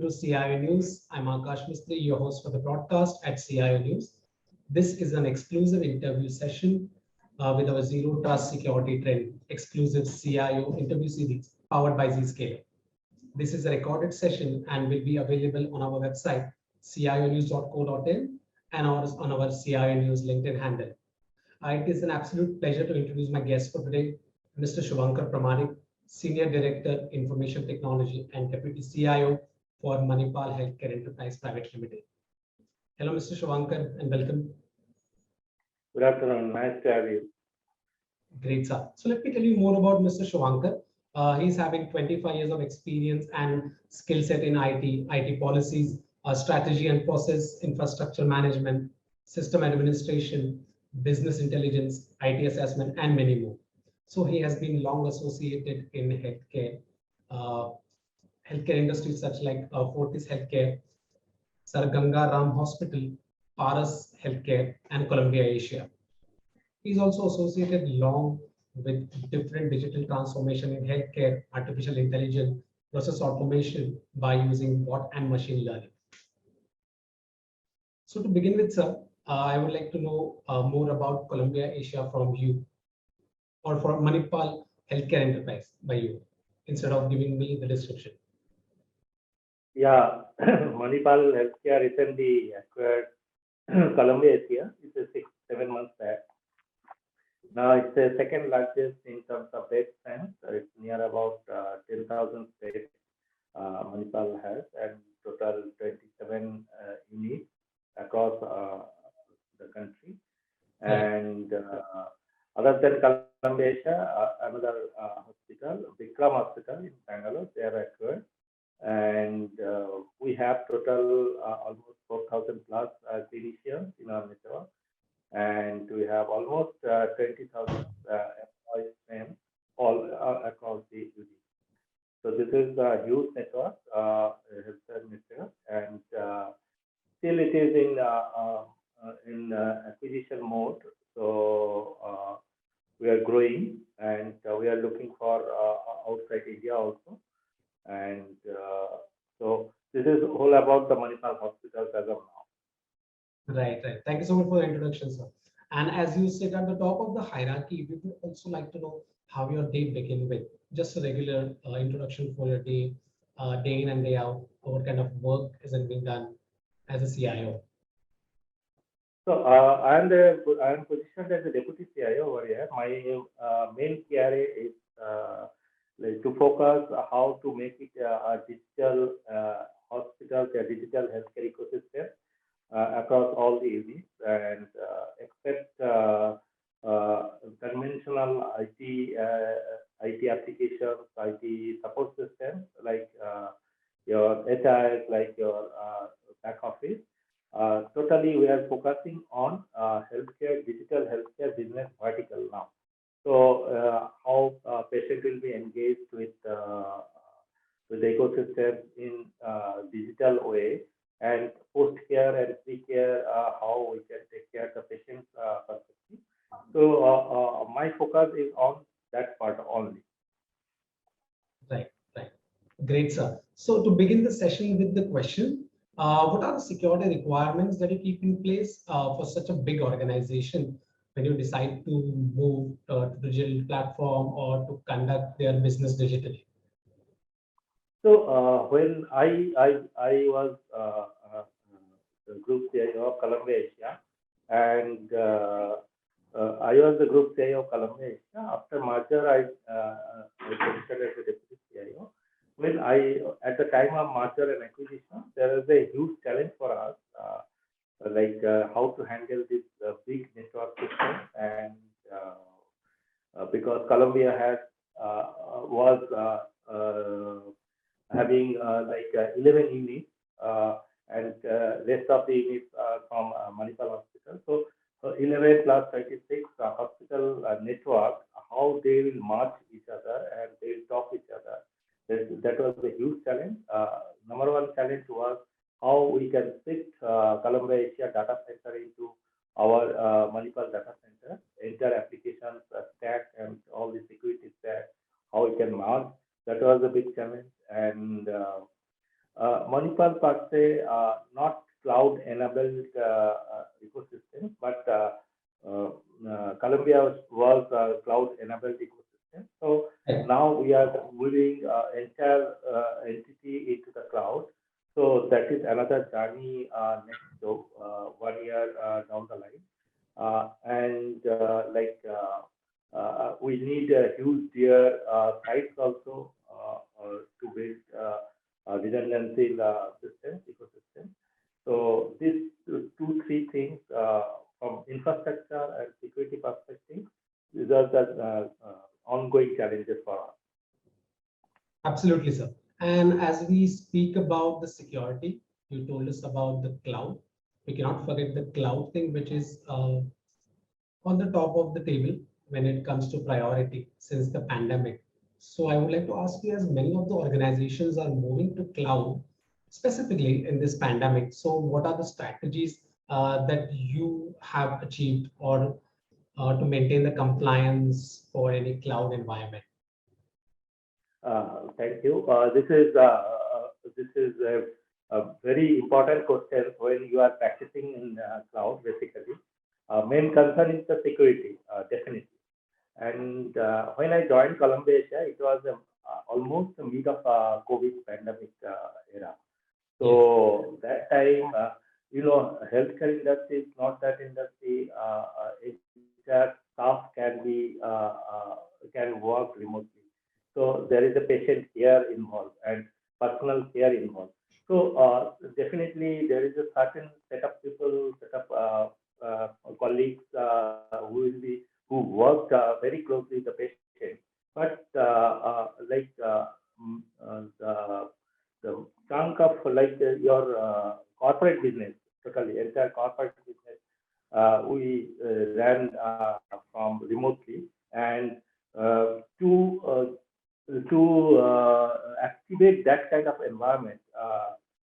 to CIO News. I'm Akash, Mistry, your host for the broadcast at CIO News. This is an exclusive interview session with our Zero Trust Security Trend exclusive CIO interview series powered by Zscaler. This is a recorded session and will be available on our website, cionews.co.in, and on our CIO News LinkedIn handle. It is an absolute pleasure to introduce my guest for today, Mr. Shuvankar Pramanick, Senior Director, Information Technology and Deputy CIO for Manipal Health Enterprise Private Limited. Hello, Mr. Shuvankar, and welcome. Good afternoon. Nice to have you. Great, sir. So let me tell you more about Mr. Shuvankar. He's having 25 years of experience and skill set in IT policies, strategy and process, infrastructure management, system administration, business intelligence, IT assessment, and many more. So he has been long associated in healthcare industries such like Fortis Healthcare, Sir Ganga Ram Hospital, Paras Healthcare, and Columbia Asia. He's also associated long with different digital transformation in healthcare, artificial intelligence, process automation by using bot and machine learning. So to begin with, sir, I would like to know more about Columbia Asia from you, or from Manipal Healthcare Enterprise by you, instead of giving me the description. Yeah, Manipal Healthcare recently acquired Columbia Asia. It's a 6-7 months back. Now it's the second largest in terms of bed strength. It's near about 10,000 beds. Manipal has, and total 27 units across the country. And other than Columbia Asia, another hospital, Vikram Hospital in Bangalore, they are acquired. And we have total almost 4,000 plus clinicians in our network. And we have almost 20,000 employees trained all across the UD. So this is a huge network, healthcare network, and still it is in acquisition mode. So we are growing, and we are looking for outside India also. And so this is all about the Manipal hospitals as of now. Right. Thank you so much for the introduction, sir. And as you sit at the top of the hierarchy, we would also like to know how your day begin with. Just a regular introduction for your day, day in and day out, what kind of work is being done as a CIO. So I am positioned as a deputy CIO over here. My main key area is to focus how to make it a digital hospital, a digital healthcare ecosystem across all the units, and except conventional IT applications, IT support systems like your HIS, like your back office. Totally, we are focusing on healthcare, digital healthcare business vertical now. So how patient will be engaged with the ecosystem in digital way, and post-care and pre-care, how we can take care of the patient's perspective. So my focus is on that part only. Right. Great, sir. So to begin the session with the question, what are the security requirements that you keep in place for such a big organization when you decide to move to digital platform or to conduct their business digitally? So when I was the group CIO of Columbia Asia, and I was the group CIO of Columbia Asia. After merger, I positioned as a deputy CIO. When at the time of merger and acquisition, there was a huge challenge for us, how to handle this big network system, and because Columbia was having 11 units, and rest of the units from Manipal Hospital. So 11 plus 36 hospital network, how they will merge each other and they will talk each other. That was a huge challenge. Number one challenge was how we can fit Columbia Asia data center into our Manipal data center, entire applications stack and all the security stack, how we can merge. That was a big challenge. And Manipal per se, not cloud-enabled ecosystem, but Colombia was a cloud-enabled ecosystem. So now we are moving entire entity into the cloud. So that is another journey next 1 year down the line. We need a huge tier sites also to build redundancy in the system ecosystem. So these three things from infrastructure and security perspective, these are the ongoing challenges for us. Absolutely, sir. And as we speak about the security, you told us about the cloud. We cannot forget the cloud thing, which is on the top of the table when it comes to priority since the pandemic. So I would like to ask you, as many of the organizations are moving to cloud, specifically in this pandemic. So what are the strategies that you have achieved or to maintain the compliance for any cloud environment? Thank you. This is a very important question when you are practicing in cloud. Basically, main concern is the security, definitely. And when I joined Colombia, it was almost the mid of COVID pandemic era. So that time, healthcare industry is not that industry. HR staff can work remotely. So there is a patient care involved and personal care involved. So definitely there is a certain set of people, colleagues who worked very closely with the patient. But the chunk of your corporate business, totally entire corporate business, we ran from remotely, and to activate that kind of environment,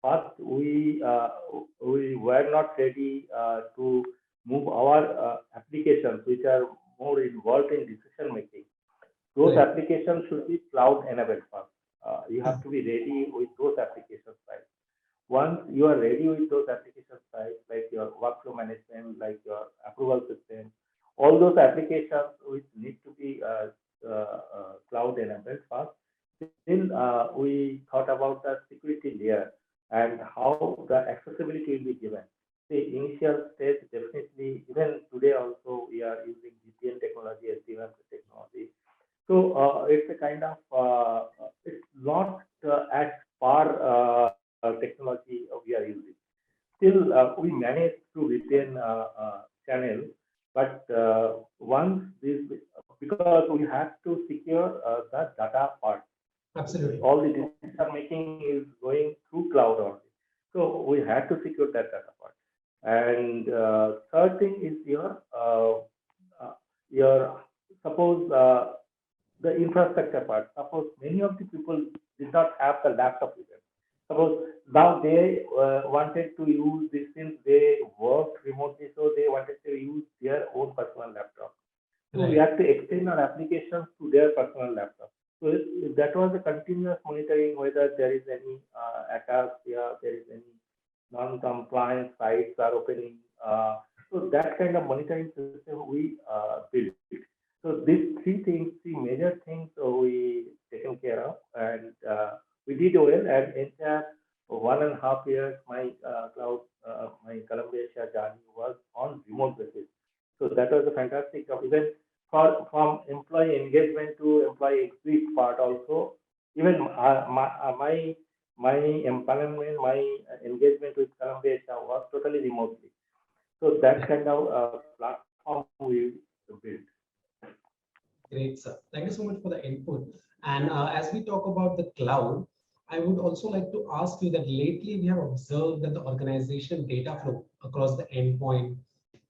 first we were not ready to move our applications, which are more involved in decision making. Those applications should be cloud enabled first. You have to be ready with those applications, right? Once you are ready with those applications, right, like your workflow management, like your approval system, all those applications which need to be cloud enabled first. Then we thought about the security layer and how the accessibility will be given. The initial stage, definitely, even today also we are using VPN technology, SD-WAN technology. So it's a kind of it's not at par technology we are using. Still, we manage through VPN channel, but once this, because we have to secure the data part. Absolutely. All the decision making is going through cloud only. So we had to secure that data part. And third thing is your suppose the infrastructure part. Suppose many of the people did not have the laptop with them. Suppose now they wanted to use this, since they worked remotely, so they wanted to use their own personal laptop. So we have to extend our applications to their personal laptop. So that was a continuous monitoring whether there is any attacks here, there is any non-compliant sites are opening. So that kind of monitoring system we built. So these three major things we taken care of, and we did well. And entire 1.5 years, my my Colombia journey was on remote basis. So that was a fantastic job. Even from employee engagement to employee exit part also, even my empowerment, my engagement with Colombia was totally remotely. So that kind of platform we built. Great, sir. Thank you so much for the input. And as we talk about the cloud, I would also like to ask you that lately we have observed that the organization data flow across the endpoint,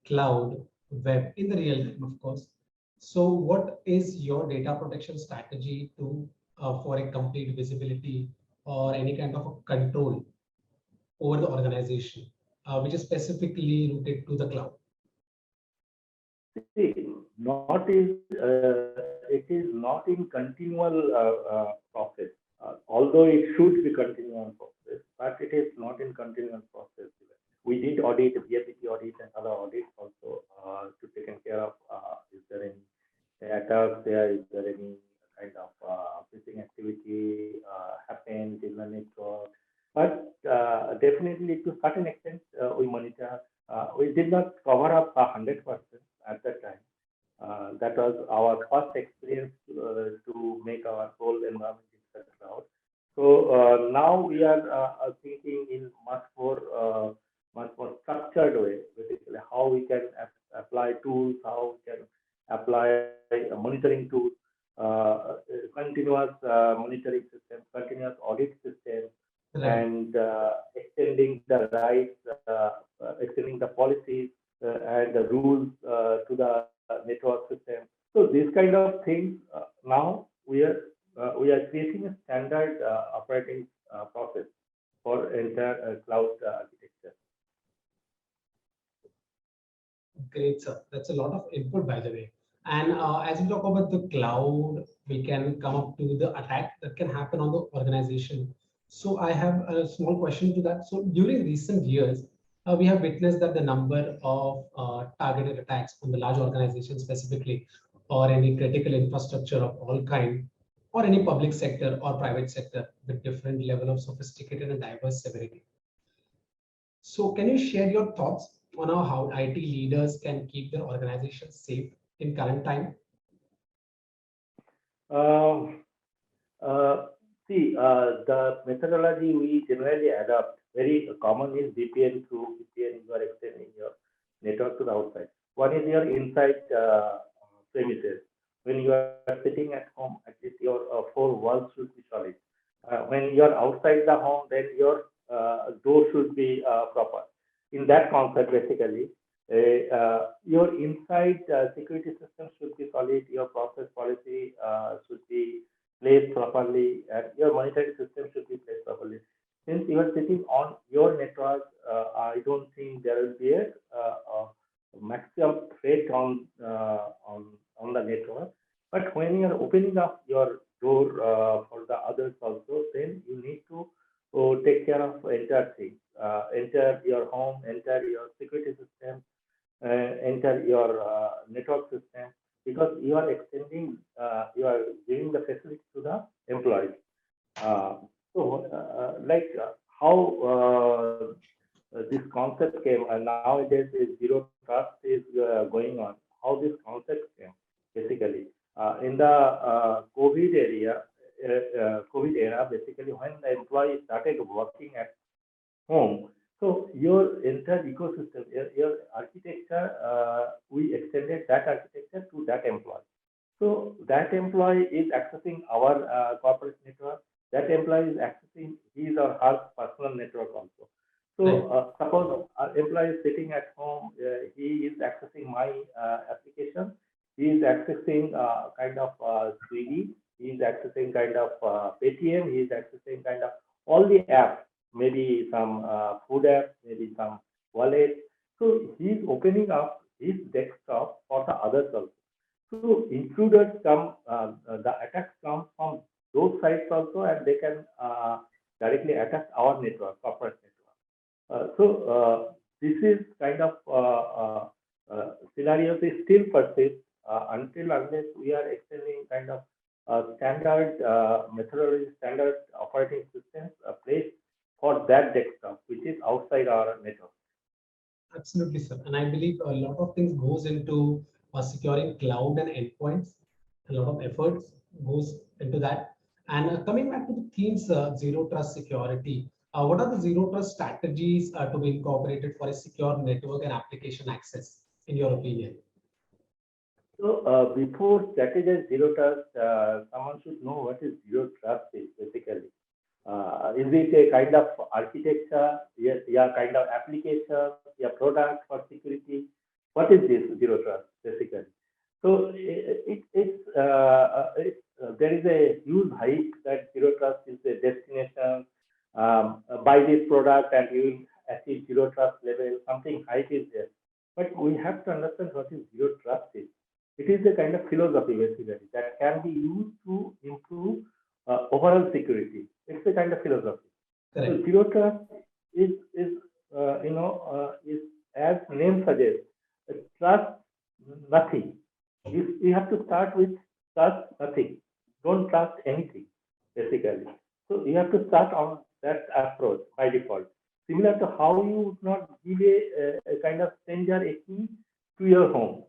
cloud, web, in the real time, of course. So what is your data protection strategy to for a complete visibility or any kind of a control over the organization, which is specifically rooted to the cloud? See, it is not in continual process. although it should be continuous process, but it is not in continuous process. We did audit, BFPT audit and other audits also to taken care of is there any attacks there, is there any kind of phishing activity happened in the network. But definitely to certain extent we monitor. We did not cover up 100% at that time. That was our first experience to make our whole environment in such cloud. So now we are thinking in much more structured way, basically how we can apply tools, how we can apply monitoring tools, continuous monitoring system, continuous audit system, Right. and extending the rights, extending the policies and the rules to the network system. So these kind of things now we are creating a standard operating process for entire cloud architecture. Great, sir. That's a lot of input, by the way. And as we talk about the cloud, we can come up to the attack that can happen on the organization. So I have a small question to that. So during recent years, we have witnessed that the number of targeted attacks on the large organizations specifically, or any critical infrastructure of all kind, or any public sector or private sector with different level of sophisticated and diverse severity. So can you share your thoughts on how IT leaders can keep their organization safe in current time? Um, See, the methodology we generally adopt very common is VPN. Through VPN, you are extending your network to the outside. One is your inside premises. When you are sitting at home, at least your four walls should be solid. When you are outside the home, then your door should be proper. In that concept, basically, your inside security system should be solid. Your process policy should be placed properly, and your monitoring system should be placed properly. Since you are sitting on your network, I don't think there will be a maximum threat on the network. But when you are opening up your door for the others also, then you need to take care of entire things. Enter your home, enter your security system, enter your network system, because you are extending, you are giving the facility to the employees. Like how this concept came, and nowadays is zero trust is going on. How this concept came, basically, in the COVID era, basically when the employee started working at home. So your entire ecosystem, your architecture, we extended that architecture to that employee. So that employee is accessing our corporate network. That employee is accessing his or her personal network also. Right. So suppose our employee is sitting at home, he is accessing my application. He is accessing kind of Swiggy. He is accessing kind of Paytm. He is accessing kind of all the apps, maybe some food app, maybe some wallet. So he's opening up his desktop for the others also. So intruders come, the attacks come from those sites also, and they can directly attack our network, corporate network. This is kind of scenarios is still persist until unless we are extending kind of standard methodology, standard operating systems placed for that desktop, which is outside our network. Absolutely, sir. And I believe a lot of things goes into securing cloud and endpoints. A lot of efforts goes into that. And coming back to the themes, zero trust security, what are the zero trust strategies to be incorporated for a secure network and application access, in your opinion? So before strategize zero trust, someone should know what is zero trust is basically. Is it a kind of architecture, yeah, kind of application, yeah, product for security? What is this zero trust basically? So there is a huge hype that zero trust is a destination. Buy this product and you will achieve zero trust level. Something hype is there, but we have to understand what is zero trust is. It is a kind of philosophy basically that can be used to improve overall security. It's a kind of philosophy. Correct. So zero trust is is, as name suggests, trust nothing. You have to start with trust nothing. Don't trust anything, basically. So you have to start on that approach by default. Similar to how you would not give a kind of stranger a key to your home.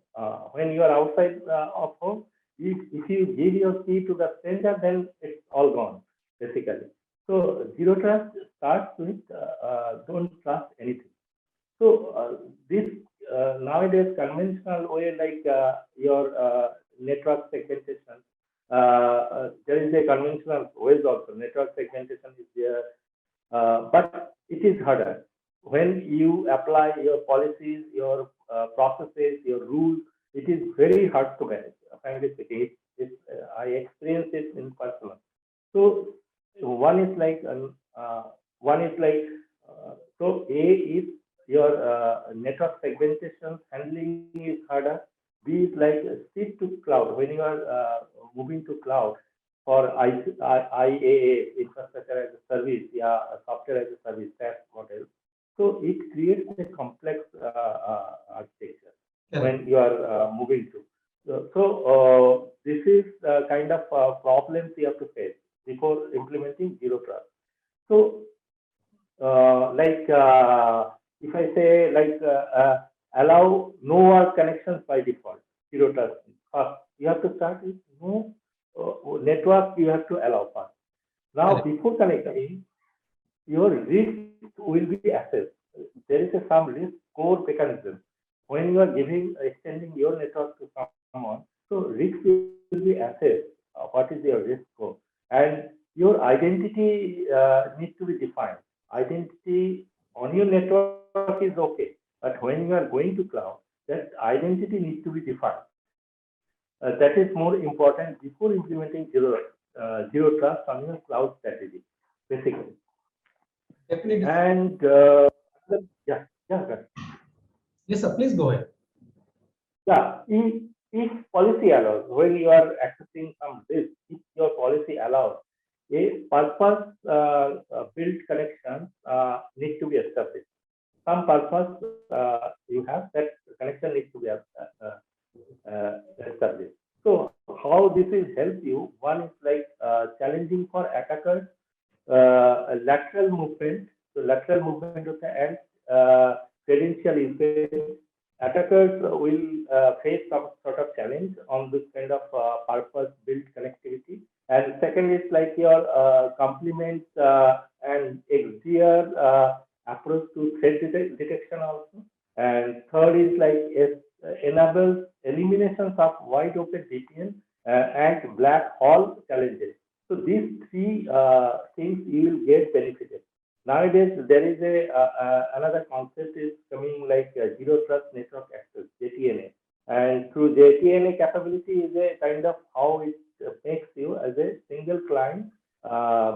When you are outside of home, if you give your key to the stranger, then it's all gone, basically. So zero trust starts with don't trust anything. So this nowadays conventional way, like your network segmentation, there is a conventional ways also. Network segmentation is there, but it is harder when you apply your policies, your processes, your rules. It is very hard to manage. Frankly speaking, I experienced it in personal. So one is like one is like so A is your network segmentation handling is harder. B is like shift to cloud. When you are moving to cloud for IaaA, infrastructure as a service, yeah, software as a service, SaaS model. So it creates a complex architecture when you are moving to. So this is the kind of problems you have to face before implementing zero trust. So if I say allow no work connections by default, zero trust. First, you have to start with no network. You have to allow first. Now, before connecting, your risk will be assessed. There is some risk score mechanism when you are extending your network to someone. So risk will be assessed. What is your risk score? And your identity needs to be defined. Identity on your network is okay, but when you are going to cloud, that identity needs to be defined. That is more important before implementing zero trust on your cloud strategy, basically. Definitely. And yeah. Yes, sir. Please go ahead. Yeah, if policy allows, when you are accessing some risk, if your policy allows, a purpose built connection needs to be established. Some purpose you have, that connection needs to be established. So how this will help you? One is like challenging for attackers, lateral movement. So lateral movement of the and credential usage. Attackers will face some sort of challenge on this kind of purpose-built connectivity. And second is like your complement and XDR approach to threat detection also. And third is like enables eliminations of wide open VPN and black hole challenges. So these three things you will get benefited. Nowadays, there is another concept is coming like zero trust network access (JTNA), and through JTNA capability is a kind of how it makes you as a single client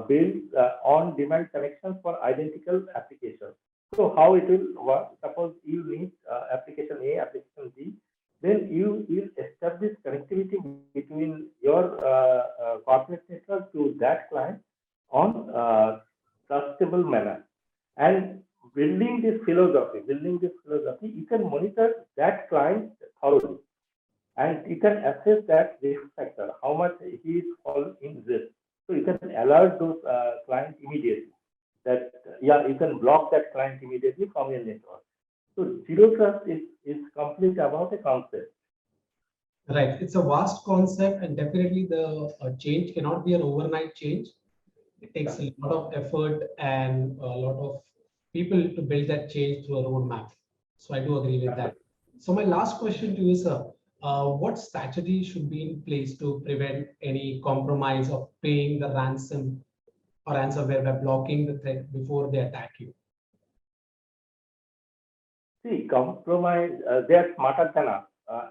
build on-demand connections for identical applications. So how it will work? Suppose you need application A, application B, then you will establish connectivity between your corporate network to that client on trustable manner. And building this philosophy, you can monitor that client thoroughly, and you can assess that risk factor, how much he is fall in risk. So you can alert those clients immediately. That you can block that client immediately from your network. So zero trust is complete about a concept. Right. It's a vast concept, and definitely the change cannot be an overnight change. It takes a lot of effort and a lot of people to build that change through a roadmap. So I do agree with that. So my last question to you, sir, what strategy should be in place to prevent any compromise of paying the ransom or ransomware by blocking the threat before they attack you? See, compromise, they are smarter than us.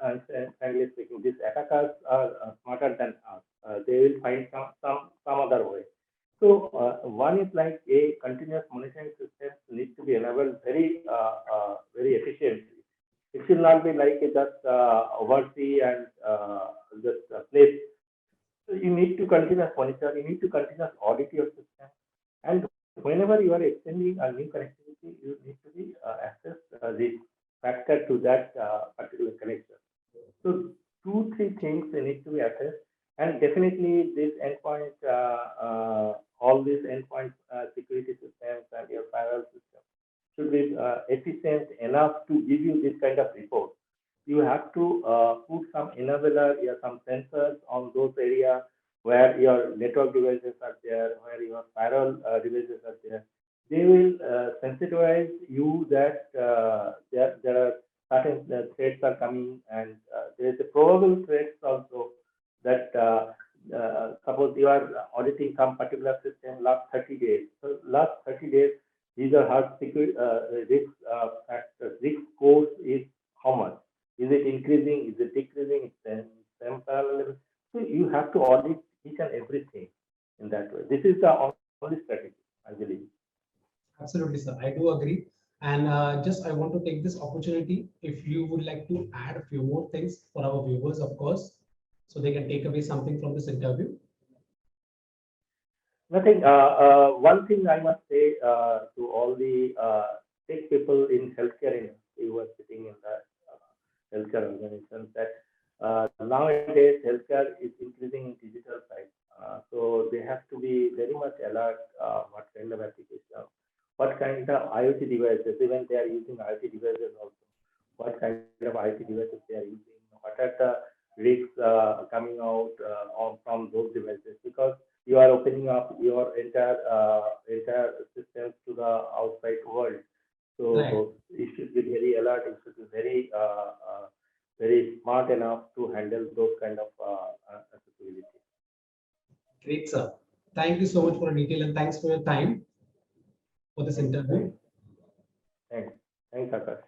And frankly speaking, these attackers are smarter than us. They will find some other way. So one is like a continuous monitoring system needs to be enabled very efficiently. It should not be like just oversee and just place So you need to continuous monitor, you need to continuous audit your system. And whenever you are extending a new connectivity, you need to be assess the factor to that particular connection. So 2-3 things need to be assessed, and definitely this endpoint, all these endpoint security systems and your firewall system should be efficient enough to give you this kind of report. You have to put some enabler, some sensors on those areas where your network devices are there, where your firewall devices are there. They will sensitize you that there are certain threats are coming, and there is a probable threats also that suppose you are auditing some particular system last 30 days. So last 30 days, these are hard security risk factors. Risk scores is how much? Is it increasing? Is it decreasing? It's same parallel. So you have to audit each and everything in that way. This is the only strategy, I believe. Absolutely, sir. I do agree. And just I want to take this opportunity, if you would like to add a few more things for our viewers, of course, so they can take away something from this interview. Nothing. One thing I must say to all the tech people in healthcare industry who are sitting in the healthcare organizations, that nowadays healthcare is increasing in digital side. So they have to be very much alert what kind of application, what kind of IoT devices, even they are using IoT devices also, what kind of IoT devices they are using, what are the risks coming out from those devices, because you are opening up your entire systems to the outside world. So Right. you should be very alert. You should be very very smart enough to handle those kind of accessibility. Great, sir. Thank you so much for the detail, and thanks for your time for this interview. Thanks, Akash.